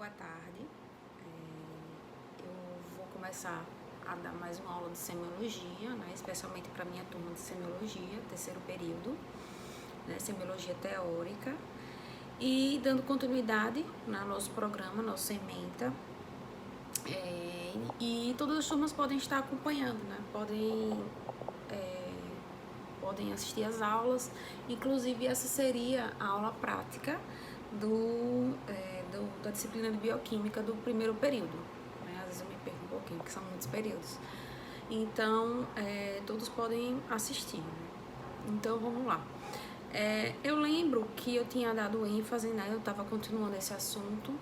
boa tarde. Eu vou começar a dar mais uma aula de semiologia, né, especialmente para a minha turma de semiologia, terceiro período, né, semiologia teórica, e dando continuidade no nosso programa, nosso Sementa. E todas as turmas podem estar acompanhando, né, podem assistir às aulas, inclusive essa seria a aula prática da disciplina de bioquímica do primeiro período, né? Às vezes eu me perco um pouquinho, porque são muitos períodos. Então, todos podem assistir, né? Então, vamos lá. Eu lembro que eu tinha dado ênfase, né? Eu estava continuando esse assunto,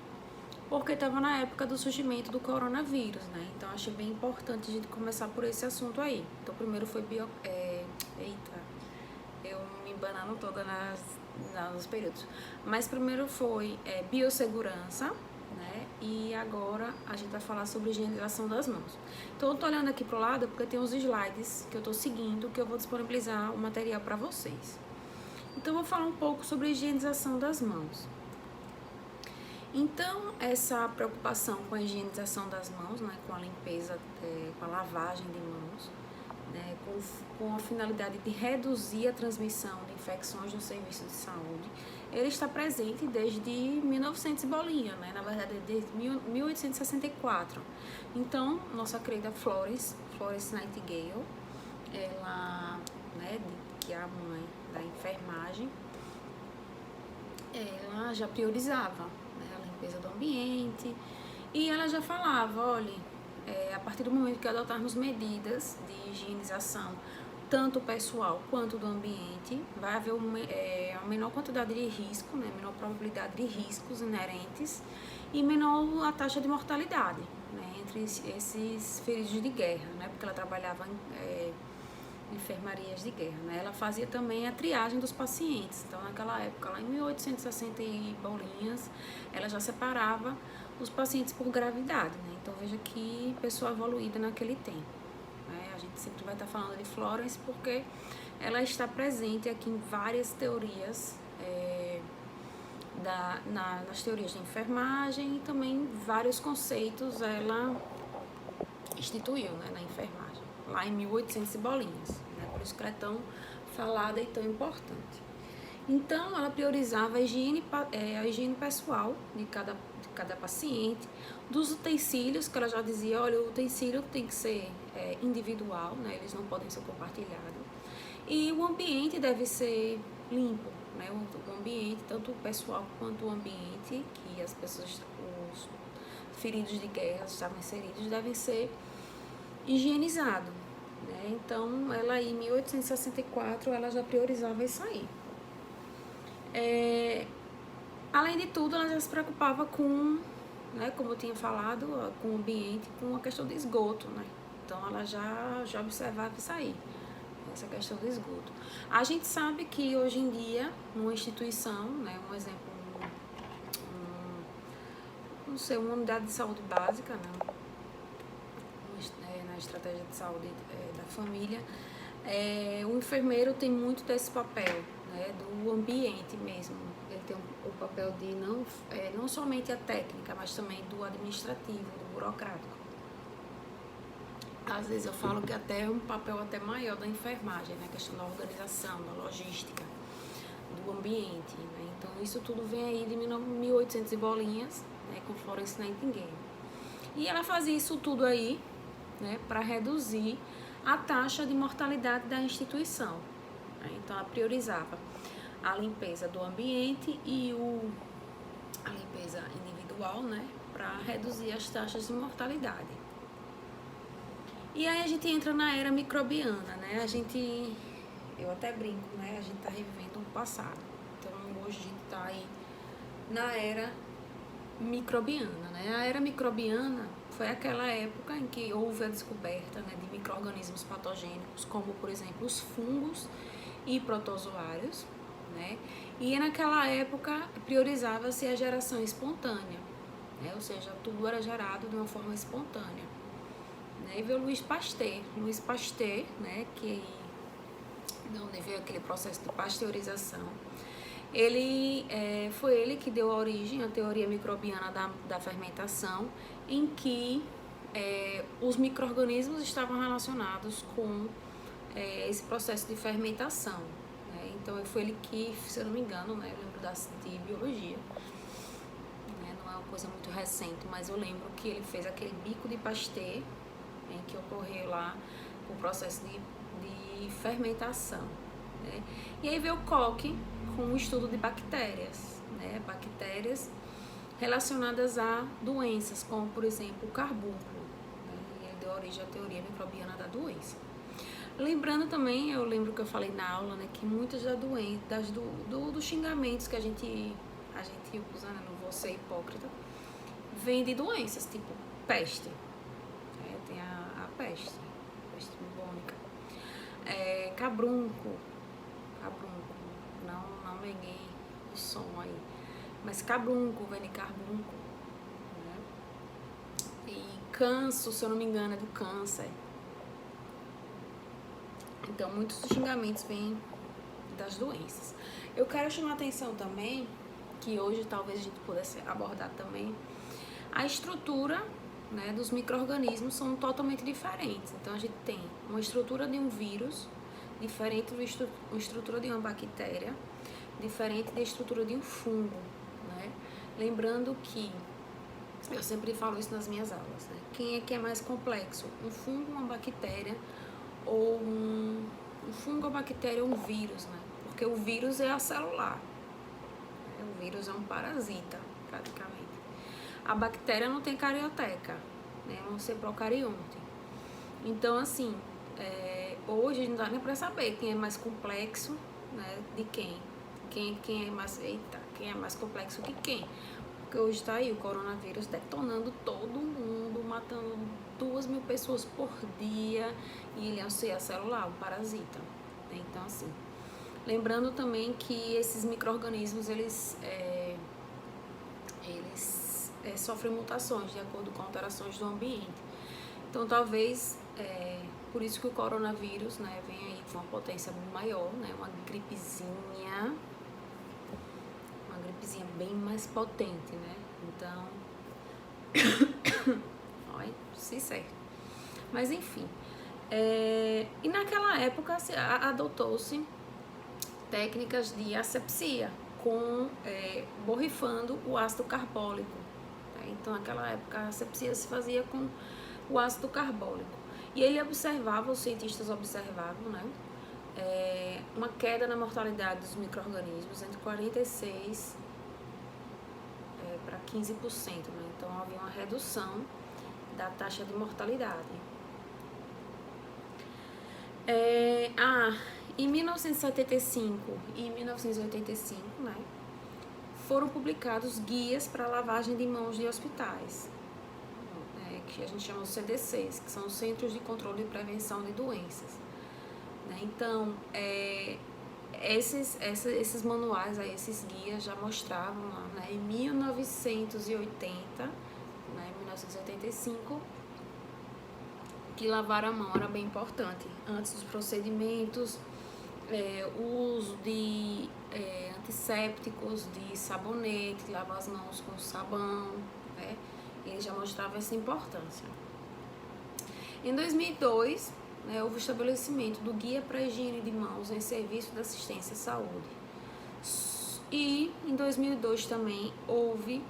porque estava na época do surgimento do coronavírus, né? Então, achei bem importante a gente começar por esse assunto aí. Então, primeiro foi eu me embanando toda nos períodos. Mas primeiro foi biossegurança, né? E agora a gente vai falar sobre higienização das mãos. Então, eu tô olhando aqui pro lado porque tem uns slides que eu tô seguindo, que eu vou disponibilizar o material para vocês. Então, eu vou falar um pouco sobre a higienização das mãos. Então, essa preocupação com a higienização das mãos, né, com a limpeza, com a lavagem de mãos, né, com a finalidade de reduzir a transmissão de infecções no serviço de saúde, ele está presente desde 1900 bolinha, né, na verdade desde 1864. Então, nossa querida Florence Nightingale, ela, né, que é a mãe da enfermagem, ela já priorizava, né, a limpeza do ambiente, e ela já falava, olha, a partir do momento que adotarmos medidas de higienização, tanto pessoal quanto do ambiente, vai haver a menor quantidade de risco, né, menor probabilidade de riscos inerentes e menor a taxa de mortalidade, né, entre esses feridos de guerra, né, porque ela trabalhava em enfermarias de guerra, né? Ela fazia também a triagem dos pacientes. Então, naquela época, lá em 1860 e bolinhas, ela já separava os pacientes por gravidade, né? Então, veja que pessoa evoluída naquele tempo, né? A gente sempre vai estar falando de Florence porque ela está presente aqui em várias teorias, nas teorias de enfermagem, e também vários conceitos ela instituiu, né, na enfermagem, lá em 1800 e bolinhas, né, por isso que ela é tão falada e tão importante. Então, ela priorizava a higiene pessoal de cada paciente, dos utensílios, que ela já dizia, olha, o utensílio tem que ser individual, né, eles não podem ser compartilhados, e o ambiente deve ser limpo, né, o ambiente, tanto o pessoal quanto o ambiente, que as pessoas, os feridos de guerra estavam inseridos, devem ser higienizado, né? Então, ela em 1864, ela já priorizava isso aí. Além de tudo, ela já se preocupava com, né, como eu tinha falado, com o ambiente, com a questão do esgoto, né? Então, ela já observava isso aí, essa questão do esgoto. A gente sabe que hoje em dia, numa instituição, né, um exemplo, não sei, uma unidade de saúde básica, né, na estratégia de saúde da família, o enfermeiro tem muito desse papel, né, do ambiente mesmo. Ele tem o papel de não somente a técnica, mas também do administrativo, do burocrático. Às vezes eu falo que até é um papel até maior da enfermagem, né, a questão da organização, da logística, do ambiente, né? Então isso tudo vem aí de 1800 e bolinhas, né, com Florence Nightingale. E ela fazia isso tudo aí, né, para reduzir a taxa de mortalidade da instituição, né? Então ela priorizava a limpeza do ambiente e a limpeza individual, né, para reduzir as taxas de mortalidade. E aí a gente entra na era microbiana, né? Eu até brinco, né? A gente tá revivendo o passado. Então hoje a gente tá aí na era microbiana, né? A era microbiana foi aquela época em que houve a descoberta, né, de micro-organismos patogênicos, como, por exemplo, os fungos e protozoários, né? E naquela época priorizava-se a geração espontânea, né? Ou seja, tudo era gerado de uma forma espontânea. Né? E veio Louis Pasteur, né, que de onde veio aquele processo de pasteurização, Foi ele que deu origem à teoria microbiana da fermentação, em que os micro-organismos estavam relacionados com esse processo de fermentação. Né? Então foi ele que, se eu não me engano, né, eu lembro de biologia, né, não é uma coisa muito recente, mas eu lembro que ele fez aquele bico de Pasteur, em que ocorreu lá o processo de fermentação. Né? E aí veio o Koch com o estudo de bactérias, né? Bactérias relacionadas a doenças, como por exemplo o carbúnculo, né? E ele deu origem à teoria microbiana da doença. Lembrando também, eu lembro que eu falei na aula, né, que muitas dos xingamentos que a gente usa, né, não vou ser hipócrita, vem de doenças, tipo peste, tem a peste bubônica, cabrunco, não peguei o som aí, mas cabrunco, vem de carbunco, né? E canso, se eu não me engano, é do câncer. Então, muitos dos xingamentos vêm das doenças. Eu quero chamar a atenção também, que hoje talvez a gente pudesse abordar também, a estrutura, né, dos micro-organismos são totalmente diferentes. Então, a gente tem uma estrutura de um vírus diferente da estrutura de uma bactéria, diferente da estrutura de um fungo, né? Lembrando que, eu sempre falo isso nas minhas aulas, né? Quem é que é mais complexo? Um fungo, uma bactéria, ou um fungo, uma bactéria ou um vírus, né? Porque o vírus é acelular, né? O vírus é um parasita, praticamente. A bactéria não tem carioteca, né? Não ser procarionte. Então, assim, hoje não dá nem pra saber quem é mais complexo, né, de quem é mais complexo que quem. Porque hoje está aí o coronavírus detonando todo mundo, matando 2.000 pessoas por dia, e ele é um ser celular, um parasita. Então, assim, lembrando também que esses micro-organismos, eles sofrem mutações de acordo com alterações do ambiente. Então, talvez, por isso que o coronavírus, né, vem aí com uma potência maior, né, uma gripezinha bem mais potente, né? Então, olha, se certo. Mas enfim, e naquela época adotou-se técnicas de asepsia borrifando o ácido carbólico. Né? Então, naquela época a asepsia se fazia com o ácido carbólico. E os cientistas observavam, né, uma queda na mortalidade dos micro-organismos entre 46% para 15%, né? Então havia uma redução da taxa de mortalidade. Em 1975 e 1985, né, foram publicados guias para lavagem de mãos de hospitais, que a gente chama de CDCs, que são os Centros de Controle e Prevenção de Doenças. Né? Então, esses manuais, esses guias já mostravam lá, né, em 1980, né, 1985, que lavar a mão era bem importante. Antes dos procedimentos, o uso de antissépticos, de sabonete, lavar as mãos com sabão, né, ele já mostrava essa importância. Em 2002, houve o estabelecimento do Guia para a Higiene de Mãos em Serviço de Assistência à Saúde. E em 2002 também houve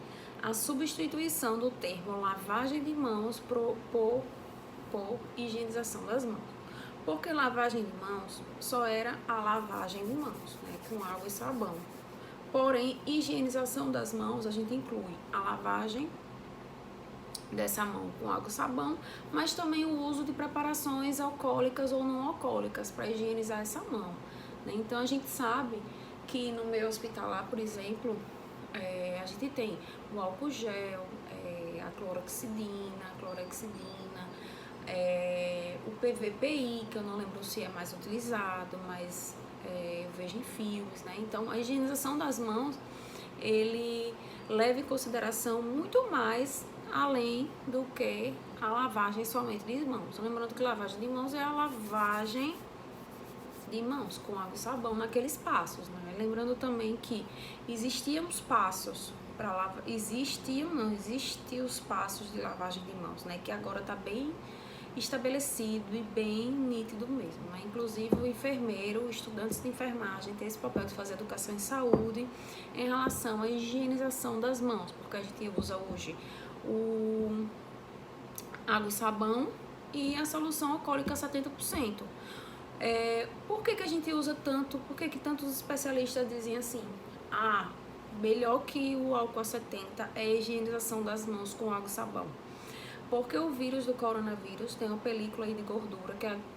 a substituição do termo lavagem de mãos por higienização das mãos. Porque lavagem de mãos só era a lavagem de mãos, né, com água e sabão. Porém, higienização das mãos, a gente inclui a lavagem dessa mão com água e sabão, mas também o uso de preparações alcoólicas ou não alcoólicas para higienizar essa mão. Né? Então, a gente sabe que no meio hospitalar, por exemplo, a gente tem o álcool gel, a clorexidina, o PVPI, que eu não lembro se é mais utilizado, mas eu vejo em filmes, né? Então, a higienização das mãos, ele leva em consideração muito mais além do que a lavagem somente de mãos. Lembrando que lavagem de mãos é a lavagem de mãos com água e sabão naqueles passos, né? Lembrando também que existiam os passos para lavar, existiam os passos de lavagem de mãos, né? Que agora está bem estabelecido e bem nítido mesmo, né? Inclusive o enfermeiro, estudantes de enfermagem tem esse papel de fazer educação em saúde em relação à higienização das mãos, porque a gente usa hoje o água e sabão e a solução alcoólica 70%. Por que a gente usa tanto, por que tantos especialistas dizem assim, melhor que o álcool 70 é a higienização das mãos com água e sabão? Porque o vírus do coronavírus tem uma película aí de gordura,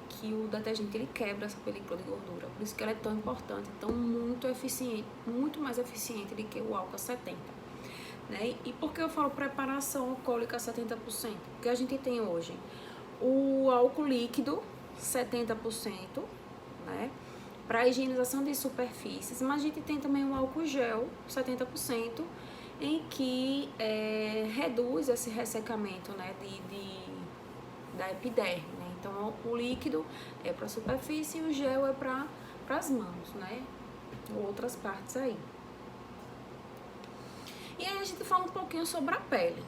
que o detergente ele quebra essa película de gordura. Por isso que ela é tão importante, tão muito eficiente, muito mais eficiente do que o álcool 70. Né? E por que eu falo preparação alcoólica 70%? Porque a gente tem hoje o álcool líquido 70%, né? Para higienização de superfícies, mas a gente tem também o álcool gel 70%, em que reduz esse ressecamento, né, da epiderme, né? Então o líquido é para a superfície e o gel é para as mãos, né, outras partes aí. E aí a gente fala um pouquinho sobre a pele,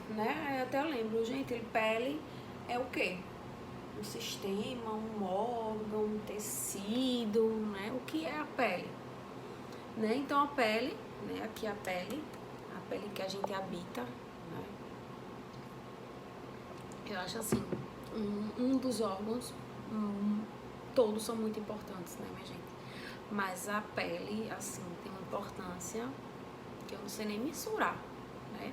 né? Até eu lembro, gente, pele é o quê? Um sistema, um órgão, um tecido, né? O que é a pele? Né? Então a pele, né? Aqui a pele que a gente habita, né? Eu acho assim, um dos órgãos, todos são muito importantes, né, minha gente? Mas a pele, assim, tem uma importância que eu não sei nem mensurar, né?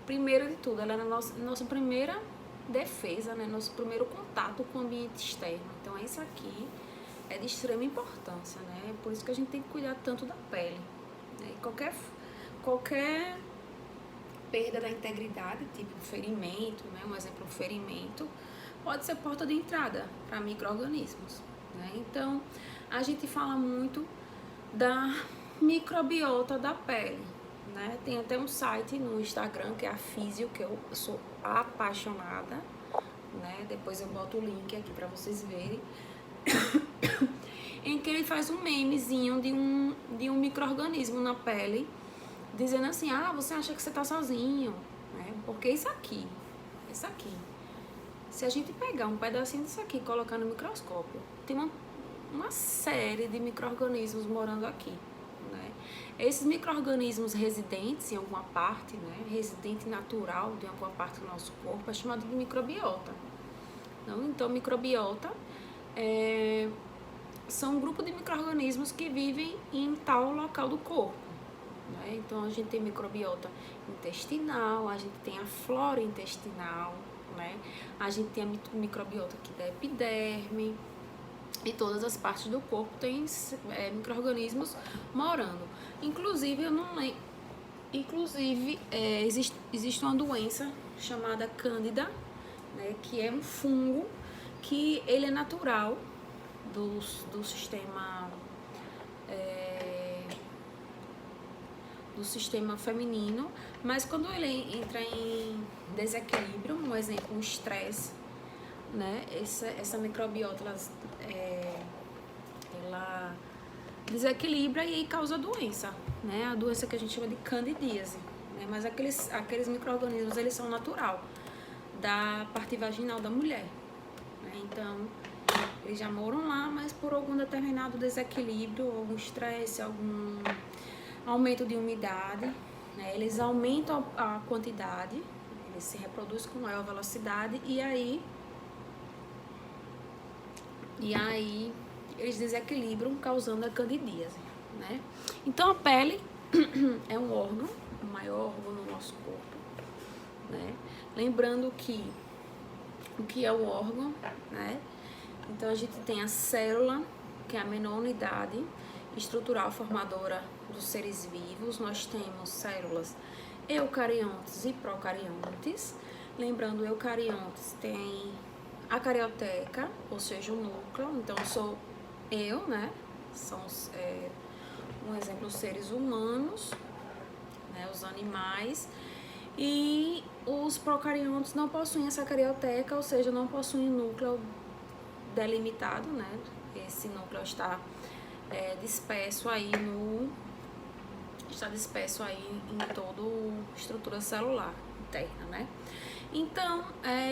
Primeiro de tudo, ela é a nossa primeira defesa, né? Nosso primeiro contato com o ambiente externo. Então isso aqui é de extrema importância, né? Por isso que a gente tem que cuidar tanto da pele, né? E qualquer perda da integridade, tipo ferimento, né? Um exemplo, ferimento, pode ser porta de entrada para micro-organismos, né? Então, a gente fala muito da microbiota da pele, né? Tem até um site no Instagram, que é a Físio, que eu sou apaixonada, né? Depois eu boto o link aqui para vocês verem, em que ele faz um memezinho de um micro-organismo na pele, dizendo assim, você acha que você tá sozinho, né? Porque isso aqui, se a gente pegar um pedacinho disso aqui e colocar no microscópio, tem uma série de micro-organismos morando aqui, né? Esses micro-organismos residentes em alguma parte, né? Residente natural de alguma parte do nosso corpo é chamado de microbiota. Então, microbiota são um grupo de micro-organismos que vivem em tal local do corpo. Né? Então a gente tem microbiota intestinal, a gente tem a flora intestinal, né? A gente tem a microbiota aqui da epiderme, e todas as partes do corpo tem micro-organismos morando. Inclusive, existe uma doença chamada Cândida, né? Que é um fungo que ele é natural do sistema feminino, mas quando ele entra em desequilíbrio, um exemplo, um estresse, né? Essa microbiota ela desequilibra e aí causa doença, né? A doença que a gente chama de candidíase, né? Mas aqueles micro-organismos, eles são natural da parte vaginal da mulher, né? Então eles já moram lá, mas por algum determinado desequilíbrio, algum estresse, algum aumento de umidade, né? Eles aumentam a quantidade, eles se reproduzem com maior velocidade e aí eles desequilibram, causando a candidíase, né? Então a pele é um órgão, o maior órgão no nosso corpo, né? Lembrando que o que é o órgão, né? Então a gente tem a célula, que é a menor unidade estrutural formadora dos seres vivos. Nós temos células eucariontes e procariontes. Lembrando, eucariontes tem a carioteca, ou seja, o núcleo. Então sou eu, né? São um exemplo, os seres humanos, né? Os animais. E os procariontes não possuem essa carioteca, ou seja, não possuem núcleo delimitado, né? Esse núcleo está disperso aí está disperso aí em toda a estrutura celular interna, né? Então,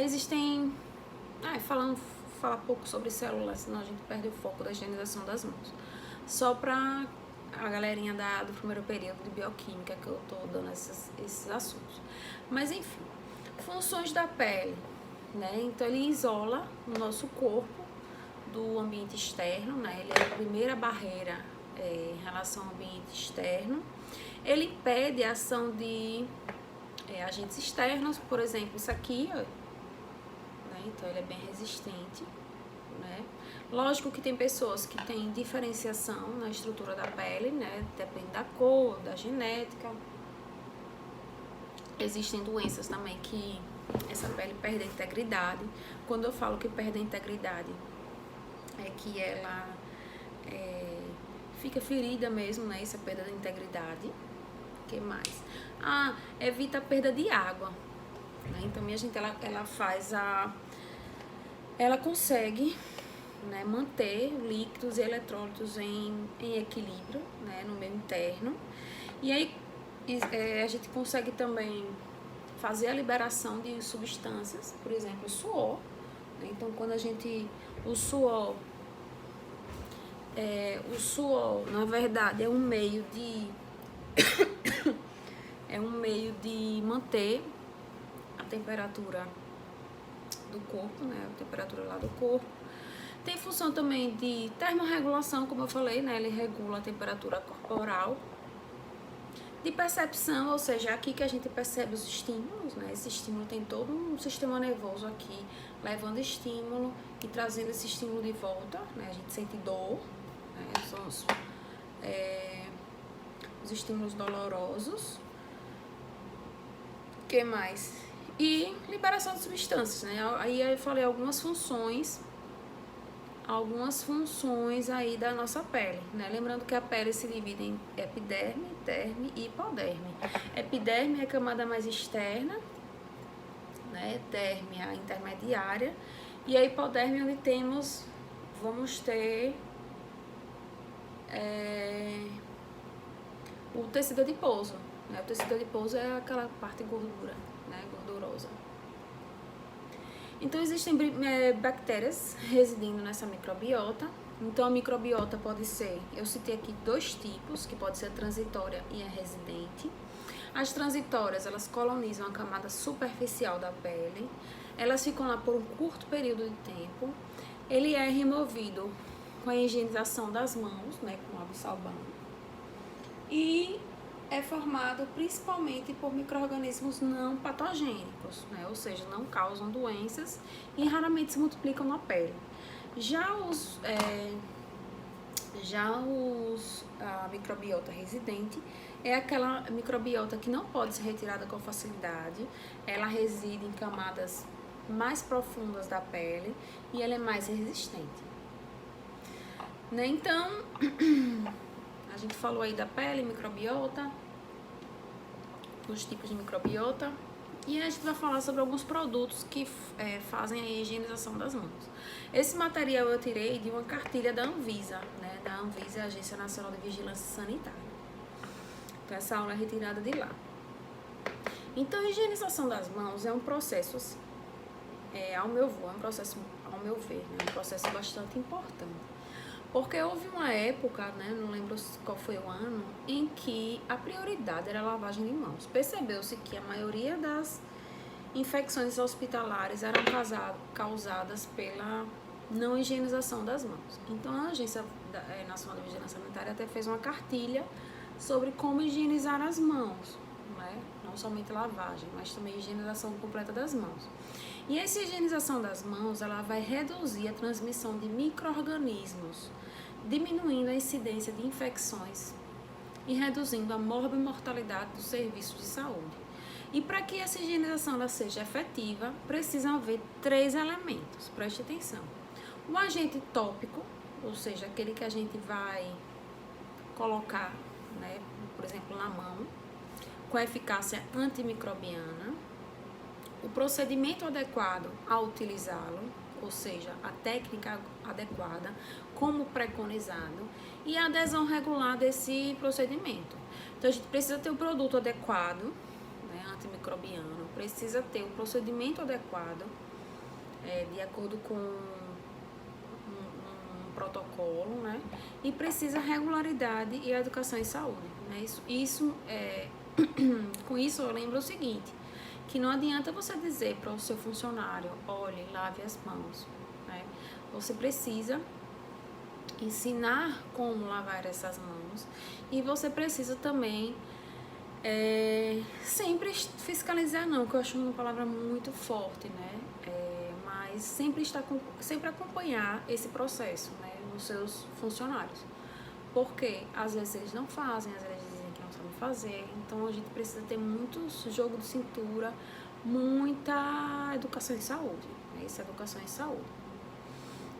existem... falar pouco sobre células, senão a gente perde o foco da higienização das mãos. Só para a galerinha do primeiro período de bioquímica que eu tô dando esses assuntos. Mas, enfim, funções da pele, né? Então, ele isola o nosso corpo do ambiente externo, né? Ele é a primeira barreira em relação ao ambiente externo. Ele impede a ação de agentes externos, por exemplo, isso aqui, ó, né? Então ele é bem resistente, né? Lógico que tem pessoas que têm diferenciação na estrutura da pele, né? Depende da cor, da genética. Existem doenças também que essa pele perde a integridade. Quando eu falo que perde a integridade, é que ela fica ferida mesmo, né? Isso é perda da integridade. O que mais? Evita a perda de água, né? Então, minha gente, ela faz ela consegue, né, manter líquidos e eletrólitos em equilíbrio, né, no meio interno. E aí a gente consegue também fazer a liberação de substâncias, por exemplo, o suor, né? Então, quando o suor, na verdade, é um meio de manter a temperatura do corpo, né? A temperatura lá do corpo. Tem função também de termorregulação, como eu falei, né? Ele regula a temperatura corporal. De percepção, ou seja, aqui que a gente percebe os estímulos, né? Esse estímulo tem todo um sistema nervoso aqui, levando estímulo e trazendo esse estímulo de volta, né? A gente sente dor, né? São os estímulos dolorosos. O que mais? E liberação de substâncias, né? Aí eu falei algumas funções aí da nossa pele, né? Lembrando que a pele se divide em epiderme, derme e hipoderme. Epiderme é a camada mais externa, né? Derme é a intermediária e a hipoderme onde vamos ter o tecido adiposo, né? O tecido adiposo é aquela parte gordura, né? Gordurosa. Então, existem bactérias residindo nessa microbiota. Então, a microbiota pode ser, eu citei aqui 2 tipos, que pode ser a transitória e a residente. As transitórias, elas colonizam a camada superficial da pele. Elas ficam lá por um curto período de tempo. Ele é removido com a higienização das mãos, né, com água e sabão. E é formado principalmente por micro-organismos não patogênicos, né? Ou seja, não causam doenças e raramente se multiplicam na pele. A microbiota residente é aquela microbiota que não pode ser retirada com facilidade, ela reside em camadas mais profundas da pele e ela é mais resistente, né? Então, a gente falou aí da pele, microbiota, os tipos de microbiota, e a gente vai falar sobre alguns produtos que fazem a higienização das mãos. Esse material eu tirei de uma cartilha da Anvisa, né? Da Anvisa, a Agência Nacional de Vigilância Sanitária. Então, essa aula é retirada de lá. Então, a higienização das mãos é um processo, assim, ao meu ver, né? Um processo bastante importante. Porque houve uma época, né, não lembro qual foi o ano, em que a prioridade era a lavagem de mãos. Percebeu-se que a maioria das infecções hospitalares eram causadas pela não higienização das mãos. Então, a Agência Nacional de Vigilância Sanitária até fez uma cartilha sobre como higienizar as mãos, né? Não somente lavagem, mas também higienização completa das mãos. E essa higienização das mãos, ela vai reduzir a transmissão de micro-organismos, diminuindo a incidência de infecções e reduzindo a morbimortalidade dos serviços de saúde. E para que essa higienização ela seja efetiva, precisam haver 3 elementos, preste atenção. O agente tópico, ou seja, aquele que a gente vai colocar, né, por exemplo, na mão, com eficácia antimicrobiana. O procedimento adequado ao utilizá-lo, ou seja, a técnica adequada, como preconizado, e a adesão regular desse procedimento. Então, a gente precisa ter o produto adequado, né, antimicrobiano, precisa ter o procedimento adequado, de acordo com um protocolo, né, e precisa regularidade e educação em saúde, né, com isso eu lembro o seguinte, que não adianta você dizer para o seu funcionário, olhe, lave as mãos, né? Você precisa ensinar como lavar essas mãos e você precisa também sempre fiscalizar, não, que eu acho uma palavra muito forte, né? Mas sempre acompanhar esse processo, né, nos seus funcionários. Porque às vezes eles não fazem, às vezes dizem que não sabem fazer, então a gente precisa ter muito jogo de cintura, muita educação em saúde, né? Isso é educação em saúde.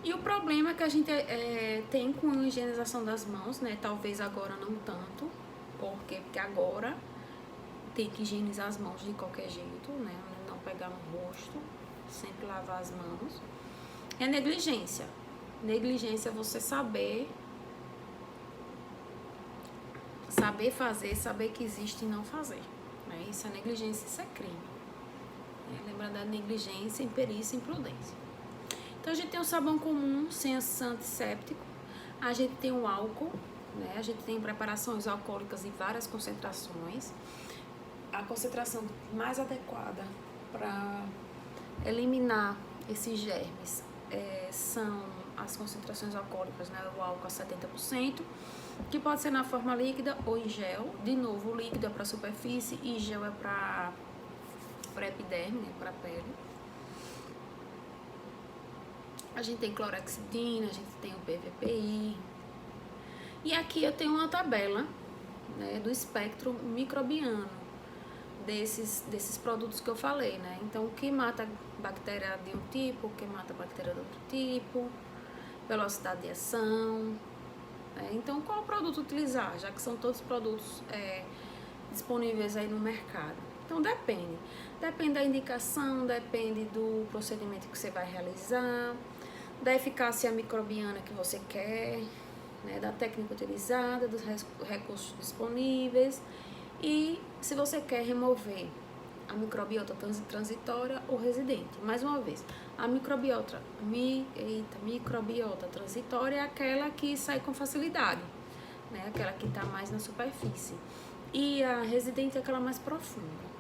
E o problema é que a gente tem com a higienização das mãos, né? Talvez agora não tanto, porque agora tem que higienizar as mãos de qualquer jeito, né? Não pegar no rosto, sempre lavar as mãos. É negligência. Negligência é você saber fazer, saber que existe e não fazer, né? Isso é negligência, isso é crime. Lembra da negligência, imperícia e imprudência. Então a gente tem o sabão comum sem antisséptico, a gente tem o álcool, né? A gente tem preparações alcoólicas em várias concentrações. A concentração mais adequada para eliminar esses germes são as concentrações alcoólicas, né? O álcool a 70%, que pode ser na forma líquida ou em gel. De novo, o líquido é para a superfície e gel é para epiderme, né? Para a pele. A gente tem clorexidina, a gente tem o PVPI. E aqui eu tenho uma tabela, né, do espectro microbiano desses produtos que eu falei, né? Então, o que mata bactéria de um tipo, o que mata bactéria de outro tipo, velocidade de ação. Então, qual produto utilizar, já que são todos produtos disponíveis aí no mercado? Então, depende da indicação, depende do procedimento que você vai realizar, da eficácia microbiana que você quer, né, da técnica utilizada, dos recursos disponíveis e se você quer remover a microbiota transitória ou residente. Mais uma vez, a microbiota transitória é aquela que sai com facilidade, né, aquela que está mais na superfície, e a residente é aquela mais profunda.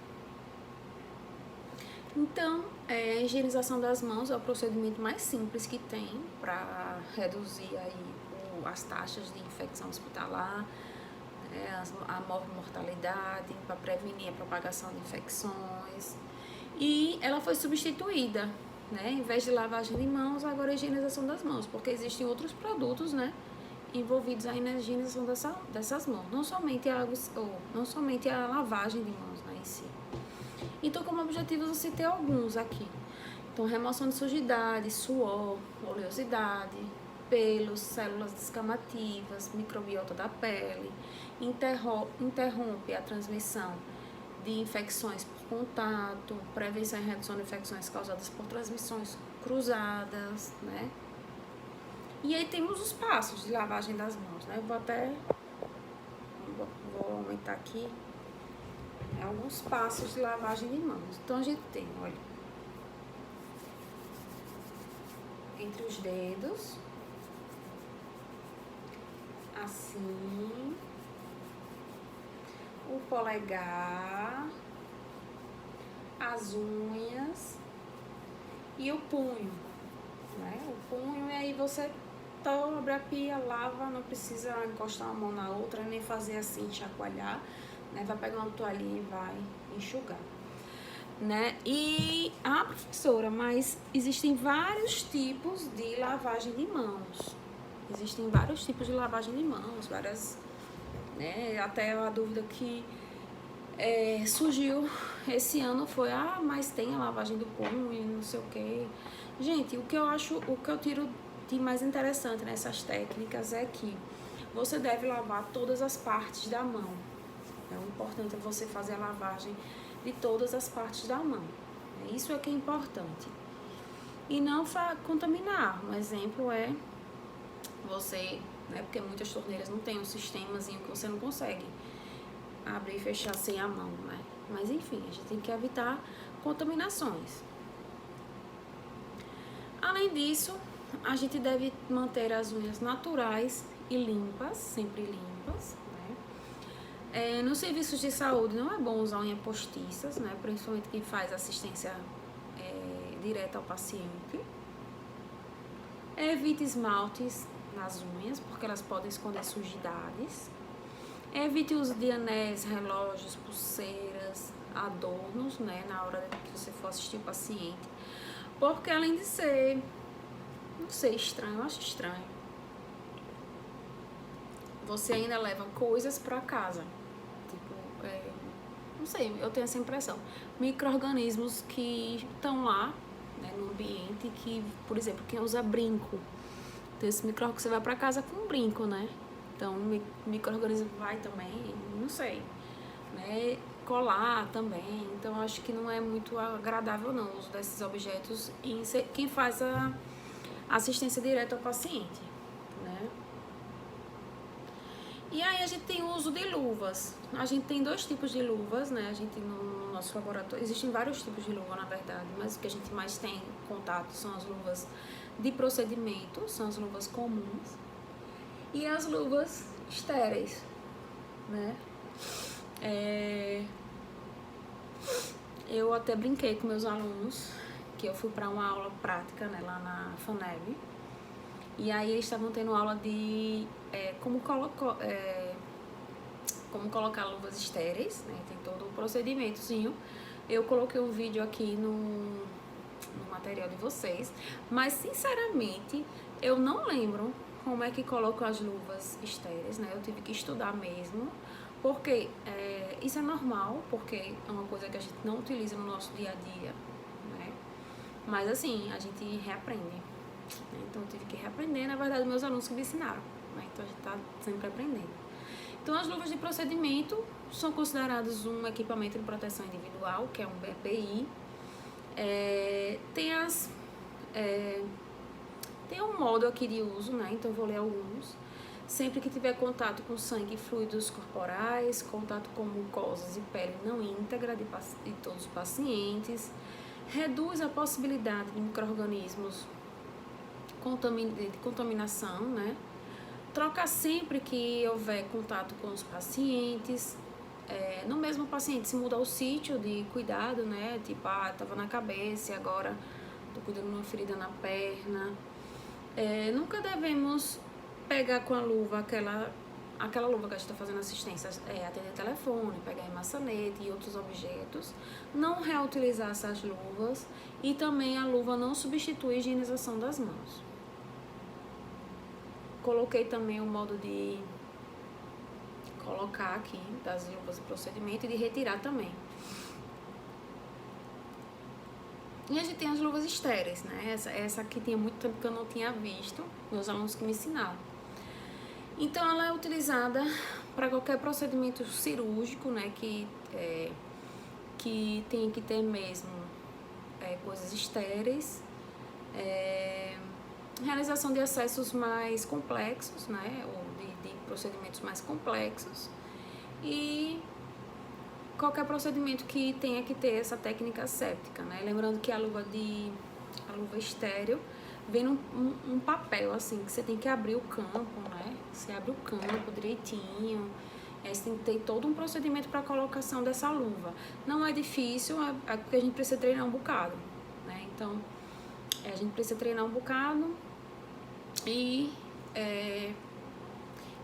Então, a higienização das mãos é o procedimento mais simples que tem para reduzir aí as taxas de infecção hospitalar, a mortalidade, para prevenir a propagação de infecções. E ela foi substituída, né? Em vez de lavagem de mãos, agora é higienização das mãos, porque existem outros produtos, né, envolvidos aí na higienização dessas mãos, não somente a lavagem de mãos, né, em si. Então, como objetivos, eu citei alguns aqui. Então, remoção de sujidade, suor, oleosidade, pelos, células descamativas, microbiota da pele, interrompe a transmissão de infecções por contato, prevenção e redução de infecções causadas por transmissões cruzadas, né? E aí temos os passos de lavagem das mãos, né? Vou aumentar aqui alguns passos de lavagem de mãos. Então, a gente tem, olha, entre os dedos, assim, o polegar, as unhas e o punho, né? O punho, e aí você abre a pia, lava, não precisa encostar uma mão na outra, nem fazer assim, chacoalhar, né? Vai pegar uma toalhinha e vai enxugar, né? E, professora, mas existem vários tipos de lavagem de mãos. Existem vários tipos de lavagem de mãos, várias, né? Até a dúvida que surgiu esse ano foi, mas tem a lavagem do punho e não sei o quê. Gente, o que eu tiro de mais interessante nessas técnicas é que você deve lavar todas as partes da mão. O importante é você fazer a lavagem de todas as partes da mão. Isso é que é importante. e não contaminar. Um exemplo é você, né, porque muitas torneiras não tem um sistemazinho que você não consegue abrir e fechar sem a mão, né? Mas enfim, a gente tem que evitar contaminações. Além disso, a gente deve manter as unhas naturais e limpas, sempre limpas, né? Nos serviços de saúde não é bom usar unha postiças, né? Principalmente quem faz assistência direta ao paciente. Evite esmaltes nas unhas, porque elas podem esconder sujidades. Evite o uso de anéis, relógios, pulseiras, adornos, né, na hora que você for assistir o paciente. Porque além de ser, não sei, estranho, eu acho estranho, você ainda leva coisas pra casa. Tipo, não sei, eu tenho essa impressão. Micro-organismos que estão lá, né, no ambiente, que, por exemplo, quem usa brinco. Então esse micro-organismo você vai pra casa com um brinco, né? Então o micro-organismo vai também, não sei, né? Colar também. Então acho que não é muito agradável não o uso desses objetos em quem faz a assistência direta ao paciente, né? E aí a gente tem o uso de luvas. A gente tem 2 tipos de luvas, né? A gente no nosso laboratório, existem vários tipos de luva na verdade, mas o que a gente mais tem contato são as luvas de procedimento, são as luvas comuns e as luvas estéreis, né? Eu até brinquei com meus alunos que eu fui para uma aula prática, né, lá na FANEB, e aí eles estavam tendo aula de como colocar luvas estéreis, né? Tem todo um procedimentozinho. Eu coloquei um vídeo aqui no material de vocês, mas sinceramente eu não lembro como é que colocam as luvas estéreis, né? Eu tive que estudar mesmo, porque isso é normal, porque é uma coisa que a gente não utiliza no nosso dia a dia, né? Mas assim, a gente reaprende, né? Então eu tive que reaprender, na verdade meus alunos que me ensinaram, né? Então a gente tá sempre aprendendo. Então as luvas de procedimento são consideradas um equipamento de proteção individual, que é um BPI. Tem um modo aqui de uso, né? Então eu vou ler alguns. Sempre que tiver contato com sangue e fluidos corporais, contato com mucosas e pele não íntegra de todos os pacientes, reduz a possibilidade de micro-organismos de contaminação, né? Troca sempre que houver contato com os pacientes. No mesmo paciente, se mudar o sítio de cuidado, né? Tipo, tava na cabeça e agora tô cuidando de uma ferida na perna. Nunca devemos pegar com a luva aquela luva que a gente está fazendo assistência, atender telefone, pegar em maçaneta e outros objetos. Não reutilizar essas luvas e também a luva não substitui a higienização das mãos. Coloquei também o modo de colocar aqui das luvas de procedimento e de retirar também. E a gente tem as luvas estéreis, né? Essa aqui tinha muito tempo que eu não tinha visto, meus alunos que me ensinaram. Então ela é utilizada para qualquer procedimento cirúrgico, né? Que tem que ter mesmo coisas estéreis. Realização de acessos mais complexos, né? Ou de procedimentos mais complexos. E qualquer procedimento que tenha que ter essa técnica séptica, né? Lembrando que a luva estéreo vem num papel, assim, que você tem que abrir o campo, né? Você abre o campo direitinho. Você tem que ter todo um procedimento para a colocação dessa luva. Não é difícil, é porque a gente precisa treinar um bocado, né? Então, a gente precisa treinar um bocado e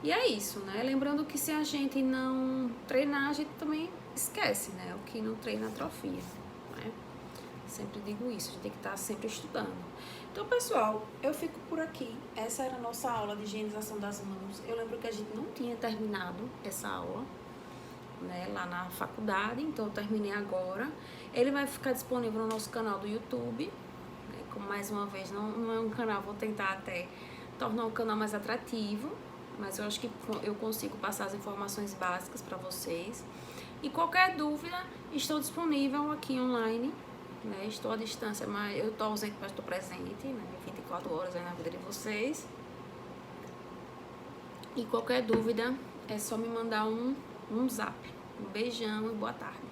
é isso, né? Lembrando que se a gente não treinar, a gente também esquece, né? O que não treina atrofia, né? Sempre digo isso, a gente tem que estar sempre estudando. Então, pessoal, eu fico por aqui. Essa era a nossa aula de higienização das mãos. Eu lembro que a gente não tinha terminado essa aula, né, lá na faculdade, então eu terminei agora. Ele vai ficar disponível no nosso canal do YouTube, né? Como mais uma vez, não é um canal, vou tentar até tornar o canal mais atrativo, mas eu acho que eu consigo passar as informações básicas para vocês. E qualquer dúvida, estou disponível aqui online, né? Estou à distância, mas eu estou ausente, mas estou presente, né? 24 horas aí na vida de vocês. E qualquer dúvida é só me mandar um zap. Um beijão e boa tarde.